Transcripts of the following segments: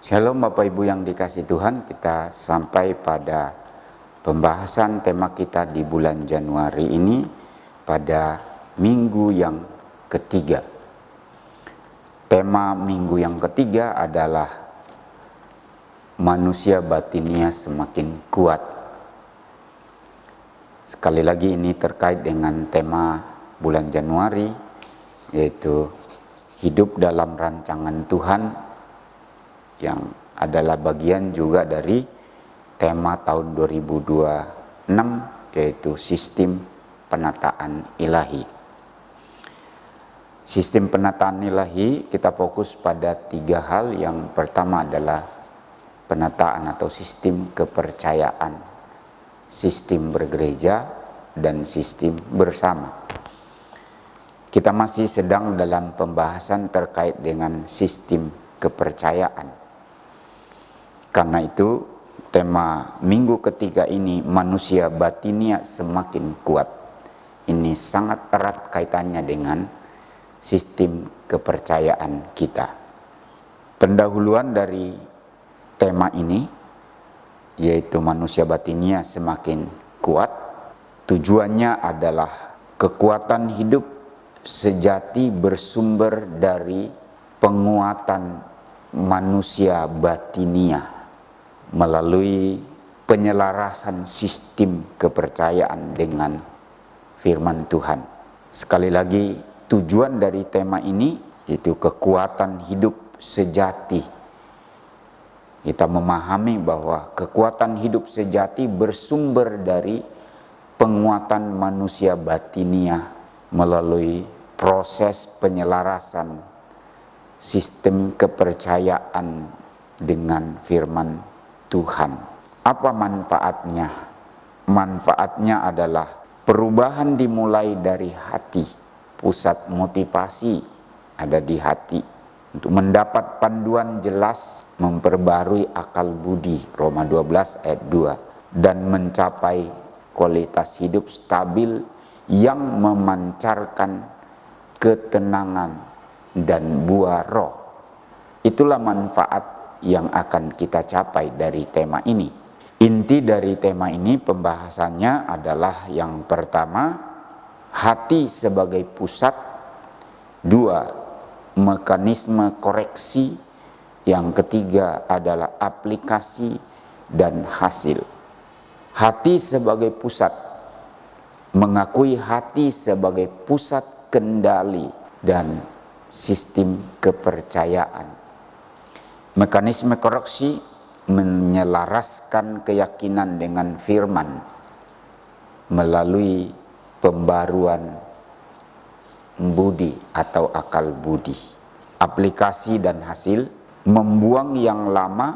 Shalom Bapak Ibu yang dikasihi Tuhan, kita sampai pada pembahasan tema kita di bulan Januari ini pada minggu yang ketiga. Tema minggu yang ketiga adalah manusia batinnya semakin kuat. Sekali lagi ini terkait dengan tema bulan Januari, yaitu hidup dalam rancangan Tuhan, yang adalah bagian juga dari tema tahun 2026, yaitu sistem penataan ilahi. Sistem penataan ilahi kita fokus pada 3 hal. Yang pertama adalah penataan atau sistem kepercayaan, sistem bergereja, dan sistem bersama. Kita masih sedang dalam pembahasan terkait dengan sistem kepercayaan. Karena itu tema minggu ketiga ini, manusia batinnya semakin kuat. Ini sangat erat kaitannya dengan sistem kepercayaan kita. Pendahuluan dari tema ini, yaitu manusia batinnya semakin kuat, tujuannya adalah kekuatan hidup sejati bersumber dari penguatan manusia batinia melalui penyelarasan sistem kepercayaan dengan firman Tuhan. Sekali lagi, tujuan dari tema ini yaitu kekuatan hidup sejati. Kita memahami bahwa kekuatan hidup sejati bersumber dari penguatan manusia batinia melalui proses penyelarasan sistem kepercayaan dengan firman Tuhan. Apa manfaatnya? Manfaatnya adalah perubahan dimulai dari hati. Pusat motivasi ada di hati. Untuk mendapat panduan jelas, memperbarui akal budi, Roma 12 ayat 2, dan mencapai kualitas hidup stabil yang memancarkan ketenangan dan buah roh. Itulah manfaat yang akan kita capai dari tema ini. Inti dari tema ini pembahasannya adalah yang pertama, hati sebagai pusat. 2, mekanisme koreksi. Yang ketiga adalah aplikasi dan hasil. Hati sebagai pusat, mengakui hati sebagai pusat kendali dan sistem kepercayaan. Mekanisme koreksi menyelaraskan keyakinan dengan firman melalui pembaruan budi atau akal budi. Aplikasi dan hasil, membuang yang lama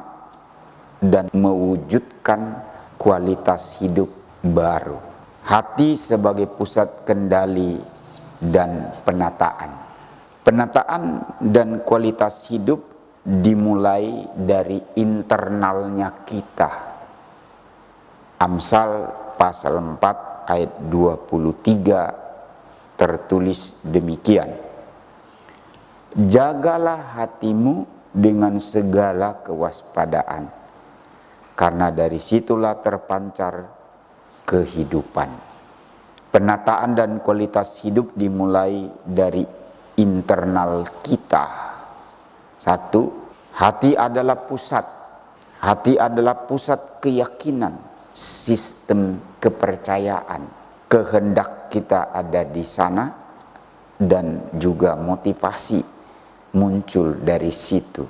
dan mewujudkan kualitas hidup baru. Hati sebagai pusat kendali dan penataan. Penataan dan kualitas hidup dimulai dari internalnya kita. Amsal pasal 4 ayat 23 tertulis demikian. Jagalah hatimu dengan segala kewaspadaan, karena dari situlah terpancar kehidupan. Penataan dan kualitas hidup dimulai dari internal kita. 1, hati adalah pusat. Hati adalah pusat keyakinan, sistem kepercayaan. Kehendak kita ada di sana dan juga motivasi muncul dari situ.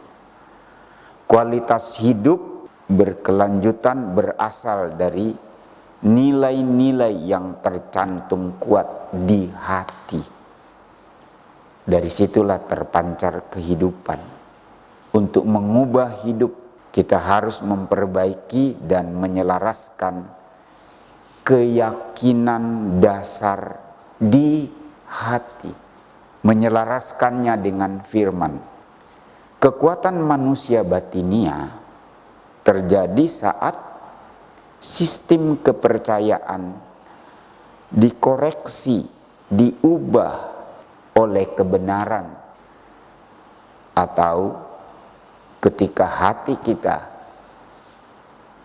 Kualitas hidup berkelanjutan berasal dari nilai-nilai yang tercantum kuat di hati. Dari situlah terpancar kehidupan. Untuk mengubah hidup, kita harus memperbaiki dan menyelaraskan keyakinan dasar di hati. Menyelaraskannya dengan firman. Kekuatan manusia batinia terjadi saat sistem kepercayaan dikoreksi, diubah oleh kebenaran atau ketika hati kita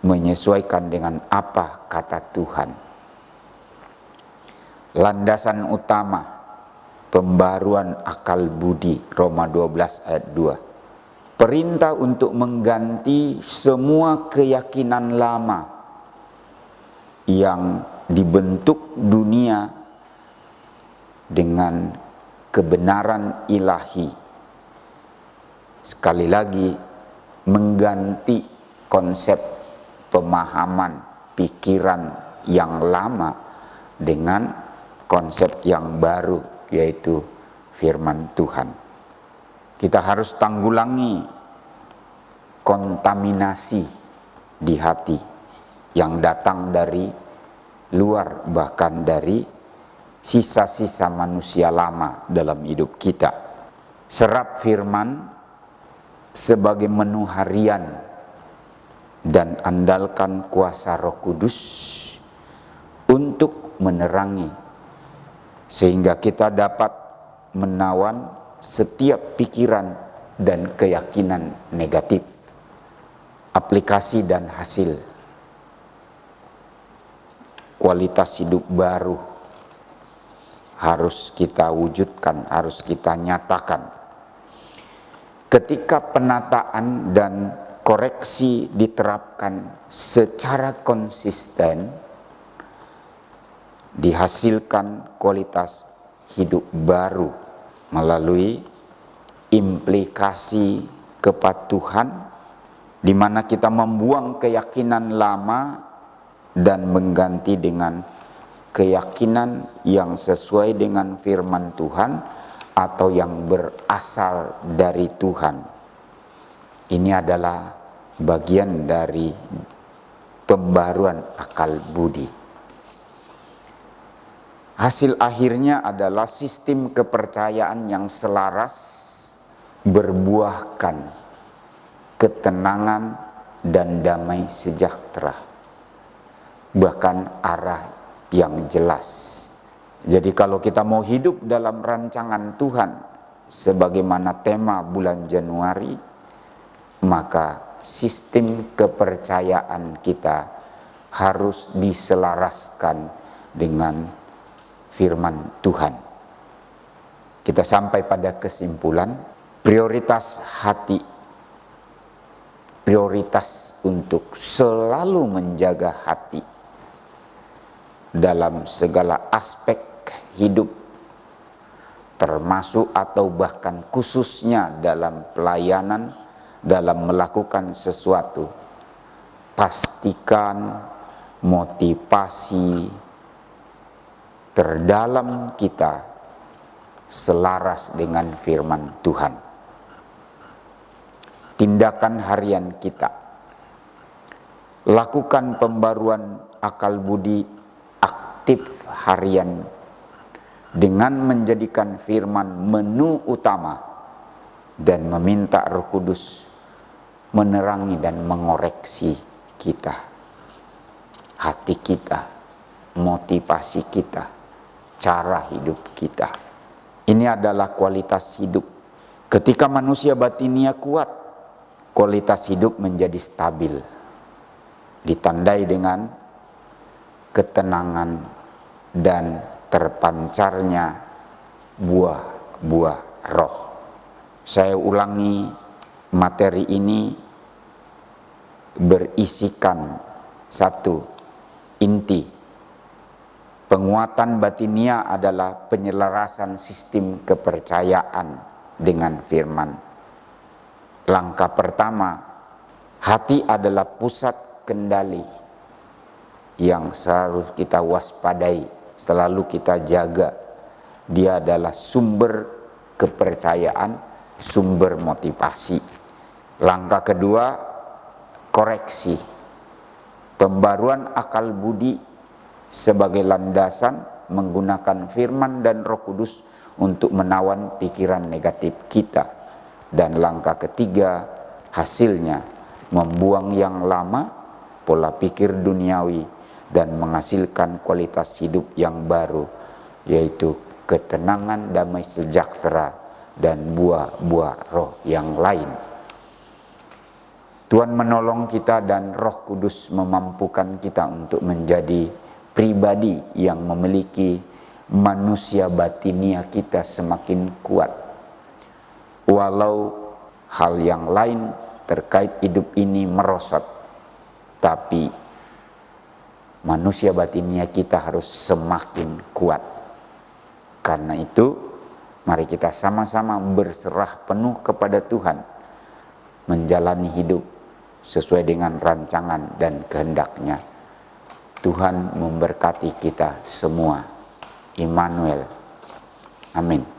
menyesuaikan dengan apa kata Tuhan. Landasan utama pembaruan akal budi, Roma 12 ayat 2. Perintah untuk mengganti semua keyakinan lama yang dibentuk dunia dengan kebenaran ilahi. Sekali lagi, mengganti konsep pemahaman pikiran yang lama dengan konsep yang baru, yaitu firman Tuhan. Kita harus tanggulangi kontaminasi di hati yang datang dari luar, bahkan dari sisa-sisa manusia lama dalam hidup kita. Serap firman sebagai menu harian dan andalkan kuasa Roh Kudus untuk menerangi, sehingga kita dapat menawan setiap pikiran dan keyakinan negatif. Aplikasi dan hasil kualitas hidup baru harus kita wujudkan, harus kita nyatakan. Ketika penataan dan koreksi diterapkan secara konsisten, dihasilkan kualitas hidup baru melalui implikasi kepatuhan, di mana kita membuang keyakinan lama dan mengganti dengan keyakinan yang sesuai dengan firman Tuhan atau yang berasal dari Tuhan. Ini adalah bagian dari pembaruan akal budi. Hasil akhirnya adalah sistem kepercayaan yang selaras, berbuahkan ketenangan dan damai sejahtera, bahkan arah yang jelas. Jadi kalau kita mau hidup dalam rancangan Tuhan sebagaimana tema bulan Januari, maka sistem kepercayaan kita harus diselaraskan dengan firman Tuhan. Kita sampai pada kesimpulan, prioritas hati, prioritas untuk selalu menjaga hati dalam segala aspek hidup, termasuk atau bahkan khususnya dalam pelayanan, dalam melakukan sesuatu. Pastikan motivasi terdalam kita selaras dengan firman Tuhan. Tindakan harian kita, lakukan pembaruan akal budi aktif harian dengan menjadikan firman menu utama dan meminta Roh Kudus menerangi dan mengoreksi kita, hati kita, motivasi kita, cara hidup kita. Ini adalah kualitas hidup. Ketika manusia batinia kuat, kualitas hidup menjadi stabil, ditandai dengan ketenangan dan terpancarnya buah-buah roh. Saya ulangi, materi ini berisikan satu inti. Penguatan batinia adalah penyelarasan sistem kepercayaan dengan firman. Langkah pertama, hati adalah pusat kendali yang selalu kita waspadai, selalu kita jaga. Dia adalah sumber kepercayaan, sumber motivasi. Langkah kedua, koreksi. Pembaruan akal budi sebagai landasan menggunakan firman dan Roh Kudus untuk menawan pikiran negatif kita. Dan langkah ketiga, hasilnya membuang yang lama, pola pikir duniawi, dan menghasilkan kualitas hidup yang baru, yaitu ketenangan, damai sejahtera, dan buah-buah roh yang lain. Tuhan menolong kita dan Roh Kudus memampukan kita untuk menjadi pribadi yang memiliki manusia batinia kita semakin kuat. Walau hal yang lain terkait hidup ini merosot, tapi manusia batinia kita harus semakin kuat. Karena itu, mari kita sama-sama berserah penuh kepada Tuhan, menjalani hidup sesuai dengan rancangan dan kehendak-Nya. Tuhan memberkati kita semua. Immanuel. Amin.